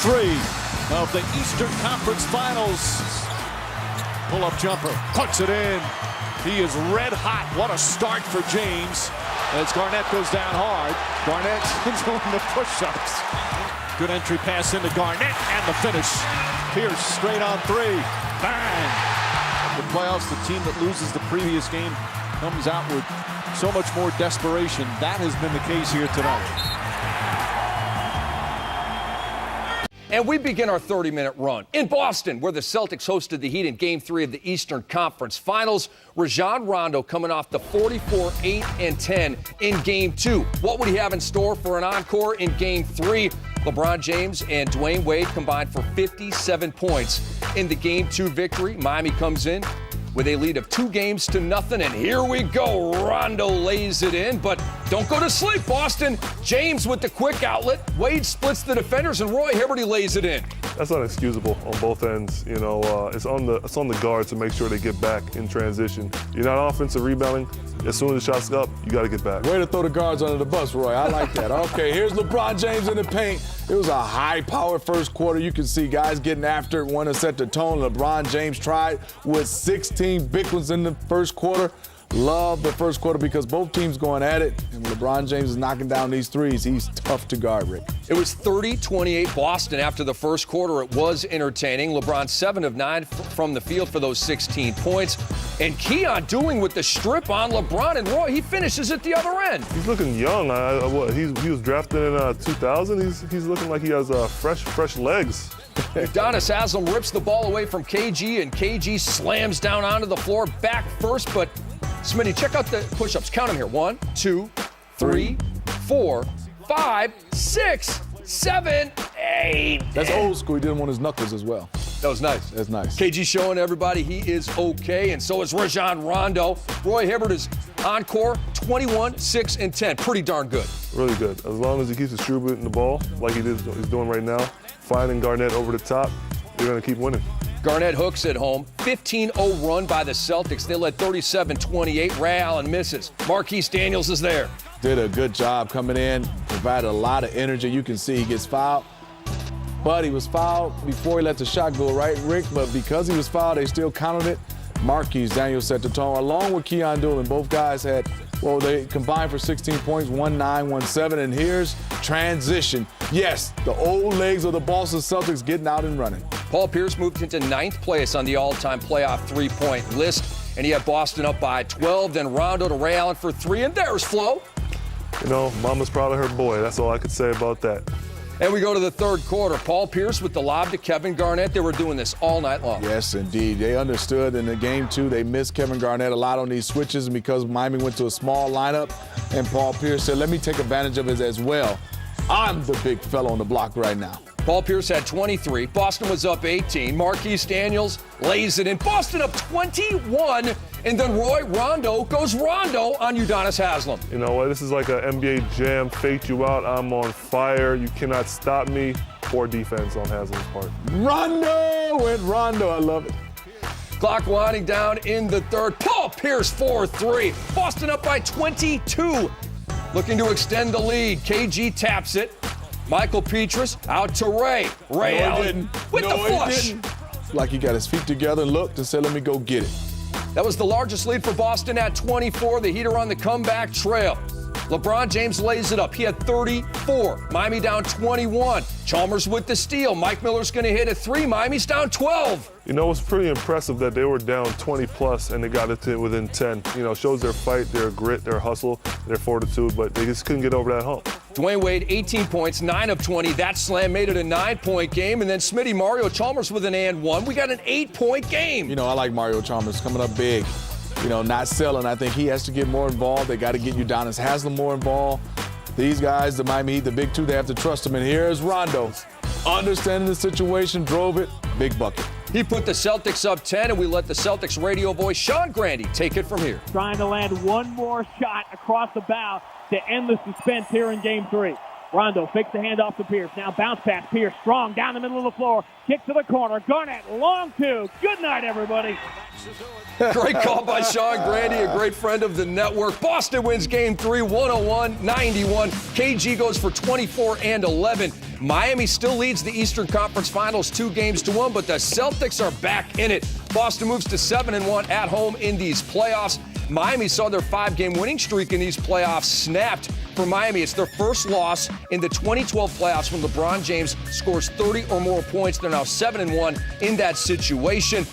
3 of the Eastern Conference Finals. Pull-up jumper, puts it in. He is red hot. What a start for James. As Garnett goes down hard. Garnett doing the push-ups. Good entry pass into Garnett and the finish. Pierce straight on 3. Bang! The playoffs, the team that loses the previous game comes out with so much more desperation. That has been the case here tonight. And we begin our 30-minute run in Boston, where the Celtics hosted the Heat in Game 3 of the Eastern Conference Finals. Rajon Rondo coming off the 44-8-10 in Game 2. What would he have in store for an encore in Game 3? LeBron James and Dwayne Wade combined for 57 points in the Game 2 victory. Miami comes in with a lead of 2-0, and here we go. Rondo lays it in, but don't go to sleep, Boston. James with the quick outlet. Wade splits the defenders, and Roy Hibbert lays it in. That's unexcusable on both ends. You know, it's on the guards to make sure they get back in transition. You're not offensive rebounding. As soon as the shot's up, you got to get back. Way to throw the guards under the bus, Roy. I like that. Okay, here's LeBron James in the paint. It was a high-powered first quarter. You can see guys getting after it, want to set the tone. LeBron James tried with 16 big ones in the first quarter. Love the first quarter because both teams going at it, and LeBron James is knocking down these threes. He's tough to guard, Rick. It was 30-28 Boston after the first quarter. It was entertaining. LeBron 7 of 9 from the field for those 16 points. And Keon doing with the strip on LeBron, and Roy, he finishes at the other end. He's looking young. He was drafted in 2000. He's looking like he has fresh legs. Udonis Haslem rips the ball away from KG, and KG slams down onto the floor back first, but Smitty, check out the push-ups. Count them here. 1, 2, 3, 4, 5, 6, 7, 8. That's old school. He didn't want his knuckles as well. That was nice. That's nice. KG showing everybody he is okay, and so is Rajon Rondo. Roy Hibbert is encore, 21, 6, and 10. Pretty darn good. Really good. As long as he keeps distributing the ball like he's doing right now, finding Garnett over the top, they're going to keep winning. Garnett hooks at home. 15-0 run by the Celtics. They led 37-28. Ray Allen misses. Marquise Daniels is there. Did a good job coming in, provided a lot of energy. You can see he gets fouled. But he was fouled before he let the shot go, right, Rick? But because he was fouled, they still counted it. Marquise Daniels set the tone, along with Keon Doolan. Both guys had, well, they combined for 16 points, 1-9, 1-7. And here's transition. Yes, the old legs of the Boston Celtics getting out and running. Paul Pierce moved into 9th place on the all-time playoff three-point list, and he had Boston up by 12. Then Rondo to Ray Allen for 3, and there's Flo. You know, mama's proud of her boy. That's all I could say about that. And we go to the third quarter. Paul Pierce with the lob to Kevin Garnett. They were doing this all night long. Yes, indeed. They understood in the game 2. They missed Kevin Garnett a lot on these switches, and because Miami went to a small lineup, and Paul Pierce said, let me take advantage of it as well. I'm the big fella on the block right now. Paul Pierce had 23. Boston was up 18. Marquise Daniels lays it in. Boston up 21. And then Rondo goes Rondo on Udonis Haslem. You know what? This is like an NBA jam. Fake you out. I'm on fire. You cannot stop me. Poor defense on Haslem's part. Rondo with Rondo. I love it. Clock winding down in the third. Paul Pierce 4-3. Boston up by 22. Looking to extend the lead. KG taps it. Michael Petrus out to Ray. Ray Allen with the flush. Like he got his feet together and looked and said, let me go get it. That was the largest lead for Boston at 24. The Heat are on the comeback trail. LeBron James lays it up. He had 34. Miami down 21. Chalmers with the steal. Mike Miller's going to hit a 3. Miami's down 12. You know, it's pretty impressive that they were down 20-plus and they got it to within 10. You know, shows their fight, their grit, their hustle, their fortitude, but they just couldn't get over that hump. Dwayne Wade, 18 points, 9 of 20. That slam made it a 9-point game. And then Smitty Mario Chalmers with an and 1. We got an 8-point game. You know, I like Mario Chalmers coming up big. You know, not selling. I think he has to get more involved. They got to get Udonis Haslem more involved. These guys, the Miami Heat, the big two, they have to trust him. And here's Rondo. Understanding the situation, drove it, big bucket. He put the Celtics up 10, and we let the Celtics radio voice Sean Grandy take it from here. Trying to land one more shot across the bow to end the suspense here in Game 3. Rondo fakes the handoff to Pierce. Now bounce pass. Pierce strong down the middle of the floor. Kick to the corner. Garnett long two. Good night, everybody. Great call by Sean Grande, a great friend of the network. Boston wins Game 3, 101-91. KG goes for 24 and 11. Miami still leads the Eastern Conference Finals 2-1, but the Celtics are back in it. Boston moves to 7-1 at home in these playoffs. Miami saw their 5-game winning streak in these playoffs snapped. For Miami, it's their first loss in the 2012 playoffs when LeBron James scores 30 or more points. They're now 7-1 in that situation.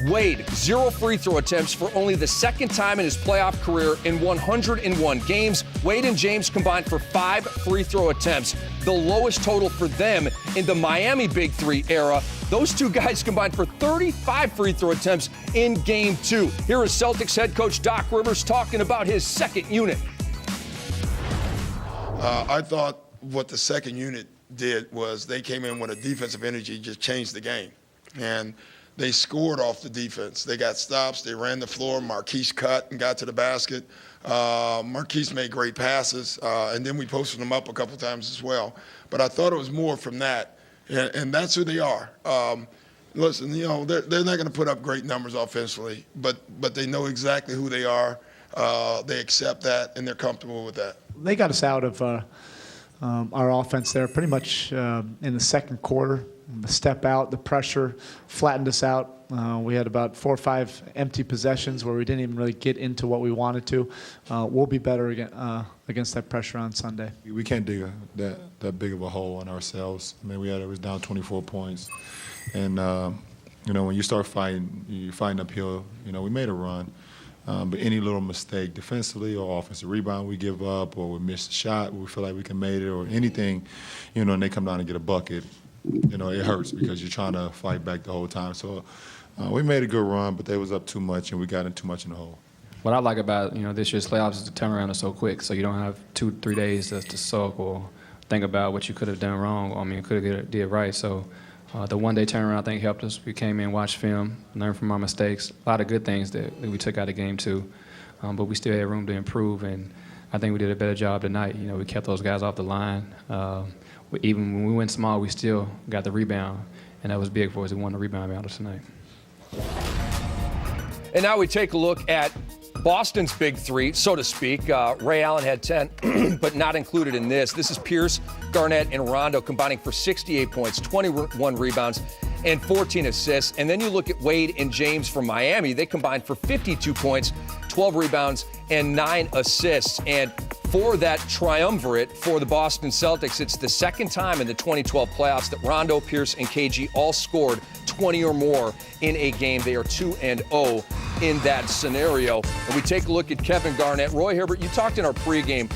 Wade, 0 free throw attempts for only the second time in his playoff career in 101 games. Wade and James combined for 5 free throw attempts, the lowest total for them in the Miami Big Three era. Those two guys combined for 35 free throw attempts in Game 2. Here is Celtics head coach Doc Rivers talking about his second unit. I thought what the second unit did was they came in with a defensive energy, just changed the game. And they scored off the defense. They got stops. They ran the floor. Marquise cut and got to the basket. Marquise made great passes. And then we posted them up a couple times as well. But I thought it was more from that. And that's who they are. Listen, you know, they're not going to put up great numbers offensively, but they know exactly who they are. They accept that, and they're comfortable with that. They got us out of our offense there pretty much in the second quarter. The step out, the pressure flattened us out. We had about 4 or 5 empty possessions where we didn't even really get into what we wanted to. We'll be better against that pressure on Sunday. We can't dig that big of a hole on ourselves. I mean, it was down 24 points. And, you know, when you start fighting, you're fighting uphill. You know, we made a run. But any little mistake defensively or offensive rebound we give up or we miss a shot, we feel like we can make it or anything, you know, and they come down and get a bucket, you know, it hurts because you're trying to fight back the whole time. So we made a good run, but they was up too much and we got in too much in the hole. What I like about, you know, this year's playoffs is the turnaround is so quick, so you don't have 2-3 days to sulk or think about what you could have done wrong. I mean, could have did right. So the one-day turnaround, I think, helped us. We came in, watched film, learned from our mistakes. A lot of good things that we took out of Game 2, but we still had room to improve, and I think we did a better job tonight. You know, we kept those guys off the line. Even when we went small, we still got the rebound, and that was big for us. We won the rebound battle tonight. And now we take a look at Boston's big three, so to speak. Ray Allen had 10, but not included in this. This is Pierce, Garnett, and Rondo combining for 68 points, 21 rebounds, and 14 assists. And then you look at Wade and James from Miami. They combined for 52 points, 12 rebounds, and 9 assists. And for that triumvirate for the Boston Celtics, it's the second time in the 2012 playoffs that Rondo, Pierce, and KG all scored 20 or more in a game. They are 2-0 in that scenario. And we take a look at Kevin Garnett. Roy Hibbert, you talked in our pregame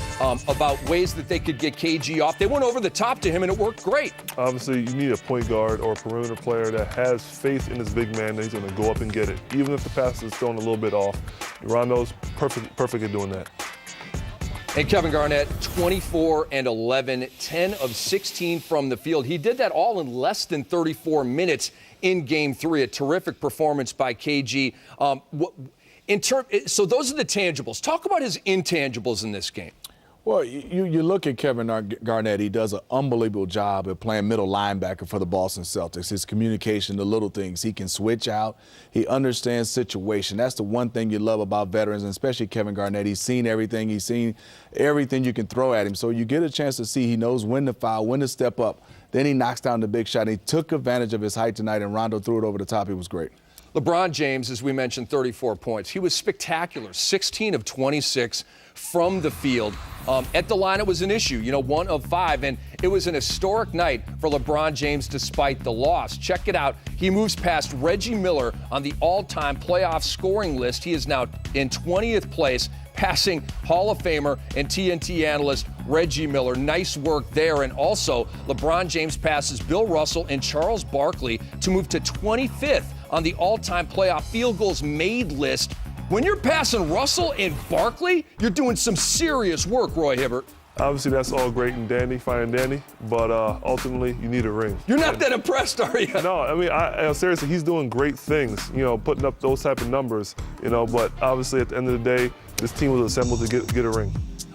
about ways that they could get KG off. They went over the top to him, and it worked great. Obviously, you need a point guard or a perimeter player that has faith in his big man that he's going to go up and get it, even if the pass is thrown a little bit off. Rondo's perfect at doing that. And Kevin Garnett, 24 and 11, 10 of 16 from the field. He did that all in less than 34 minutes in Game 3. A terrific performance by KG. So those are the tangibles. Talk about his intangibles in this game. Well, you look at Kevin Garnett, he does an unbelievable job at playing middle linebacker for the Boston Celtics. His communication, the little things. He can switch out. He understands situation. That's the one thing you love about veterans, and especially Kevin Garnett. He's seen everything. He's seen everything you can throw at him. So you get a chance to see he knows when to foul, when to step up. Then he knocks down the big shot. He took advantage of his height tonight, and Rondo threw it over the top. He was great. LeBron James, as we mentioned, 34 points. He was spectacular, 16 of 26 from the field. At the line, it was an issue, 1 of 5, and it was an historic night for LeBron James despite the loss. Check it out. He moves past Reggie Miller on the all-time playoff scoring list. He is now in 20th place, passing Hall of Famer and TNT analyst Reggie Miller. Nice work there. And also, LeBron James passes Bill Russell and Charles Barkley to move to 25th on the all-time playoff field goals made list. When you're passing Russell and Barkley, you're doing some serious work, Roy Hibbert. Obviously, that's all great and dandy, fine and dandy, but ultimately, you need a ring. You're not that impressed, are you? No, I mean, seriously, he's doing great things, putting up those type of numbers, but obviously, at the end of the day, this team was assembled to get a ring.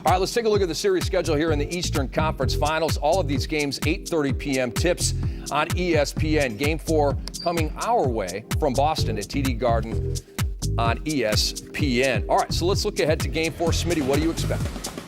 All right, let's take a look at the series schedule here in the Eastern Conference Finals. All of these games, 8:30 p.m. tips on ESPN. Game 4 coming our way from Boston at TD Garden on ESPN. All right, so let's look ahead to Game 4. Smitty, what do you expect?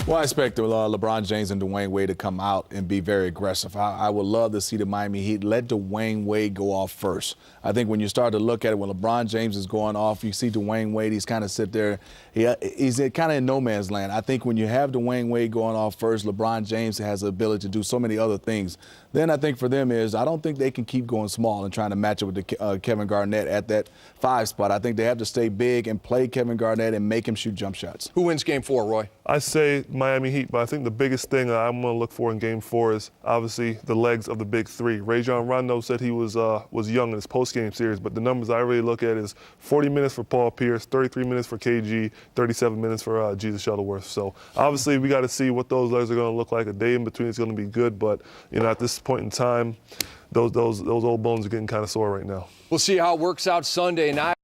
Well, I expect LeBron James and Dwayne Wade to come out and be very aggressive. I would love to see the Miami Heat let Dwayne Wade go off first. I think when you start to look at it, when LeBron James is going off, you see Dwayne Wade, he's kind of sit there. He's kind of in no man's land. I think when you have Dwayne Wade going off first, LeBron James has the ability to do so many other things. Then I think for them is I don't think they can keep going small and trying to match up with Kevin Garnett at that 5 spot. I think they have to stay big and play Kevin Garnett and make him shoot jump shots. Who wins Game 4, Roy? I say Miami Heat, but I think the biggest thing I'm going to look for in Game 4 is obviously the legs of the big three. Rajon Rondo said he was young in his post-game series, but the numbers I really look at is 40 minutes for Paul Pierce, 33 minutes for KG, 37 minutes for Jesus Shuttleworth. So obviously we got to see what those legs are going to look like. A day in between is going to be good, but at this point in time, those old bones are getting kind of sore right now. We'll see how it works out Sunday night.